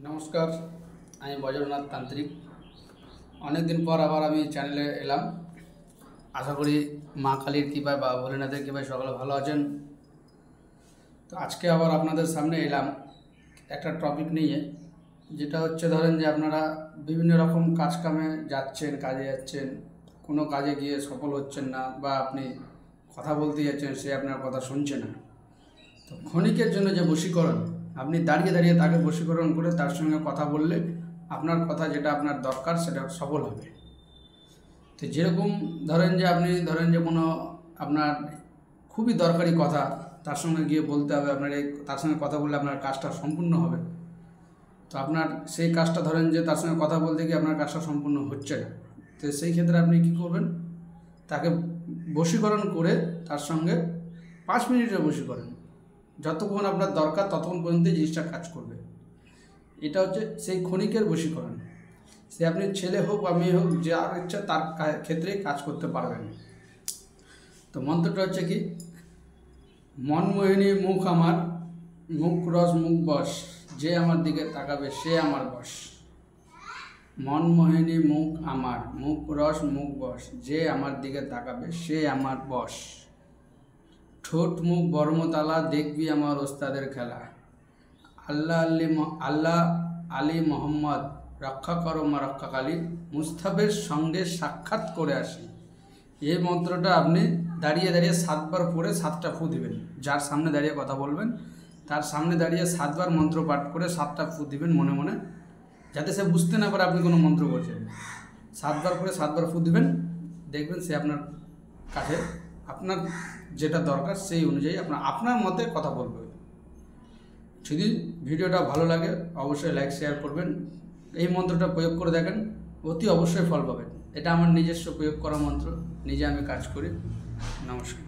नमस्कार আমি বজ্রনাথ তান্ত্রিক। অনেক দিন পর আবার আমি চ্যানেলে এলাম। আশা করি মা কালীর কৃপায় বা ভোলেনাথের কৃপায় সকলে ভালো আছেন। তো আজকে আবার আপনাদের সামনে এলাম একটা টপিক নিয়ে, যেটা হচ্ছে ধরেন যে আপনারা বিভিন্ন রকম কাজকামে যাচ্ছেন, কাজে যাচ্ছেন, কোনো কাজে গিয়ে সফল হচ্ছেন না, বা আপনি কথা বলতে যাচ্ছেন সে আপনার কথা শুনছে না। তো ক্ষণিকের জন্য যে বশীকরণ, আপনি দাঁড়িয়ে দাঁড়িয়ে তাকে বশীকরণ করে তার সঙ্গে কথা বললে আপনার কথা যেটা আপনার দরকার সেটা সফল হবে। তো যেরকম ধরেন যে কোনো আপনার খুবই দরকারি কথা তার সঙ্গে গিয়ে বলতে হবে, আপনার তার সঙ্গে কথা বললে আপনার কাজটা সম্পূর্ণ হবে। তো আপনার সেই কাজটা ধরেন যে তার সঙ্গে কথা বলতে গিয়ে আপনার কাজটা সম্পূর্ণ হচ্ছে না, তো সেই ক্ষেত্রে আপনি কী করবেন, তাকে বশীকরণ করে তার সঙ্গে 5 মিনিটের বশীকরণ, যতক্ষণ আপনার দরকার ততক্ষণ পর্যন্ত জিনিসটা কাজ করবে। এটা হচ্ছে সেই ক্ষণিকের বশীকরণ। সে আপনি ছেলে হোক বা মেয়ে হোক, যার ইচ্ছা তার ক্ষেত্রে কাজ করতে পারবেন। তো মন্ত্রটা হচ্ছে কি, মনমোহিনী মুখ আমার, মুখ রস মুখ বশ, যে আমার দিকে তাকাবে সে আমার বশ। মনমোহিনী মুখ আমার, মুখ রস মুখ বশ, যে আমার দিকে তাকাবে সে আমার বশ। ঠোঁট মুখ বর্মতালা, দেখবি আমার ওস্তাদের খেলা। আল্লাহ আলী মোহাম্মদ, রক্ষা করো মা রক্ষাকালী, মুস্তাফের সঙ্গে সাক্ষাৎ করে আসি। এই মন্ত্রটা আপনি দাঁড়িয়ে দাঁড়িয়ে 7 বার পড়ে 7টা ফু দিবেন। যার সামনে দাঁড়িয়ে কথা বলবেন তার সামনে দাঁড়িয়ে 7 বার মন্ত্র পাঠ করে 7টা ফু দিবেন মনে মনে, যাতে সে বুঝতে না পারে আপনি কোনো মন্ত্র করছেন। 7 বার করে 7 বার ফু দিবেন, দেখবেন সে আপনার কাছে আপনার যেটা দরকার সেই অনুযায়ী আপনার মতে কথা বলবে। যদি ভিডিওটা ভালো লাগে অবশ্যই লাইক শেয়ার করবেন। এই মন্ত্রটা প্রয়োগ করে দেখেন, অতি অবশ্যই ফল পাবেন। এটা আমার নিজস্ব প্রয়োগ করা মন্ত্র, নিজে আমি কাজ করি। নমস্কার।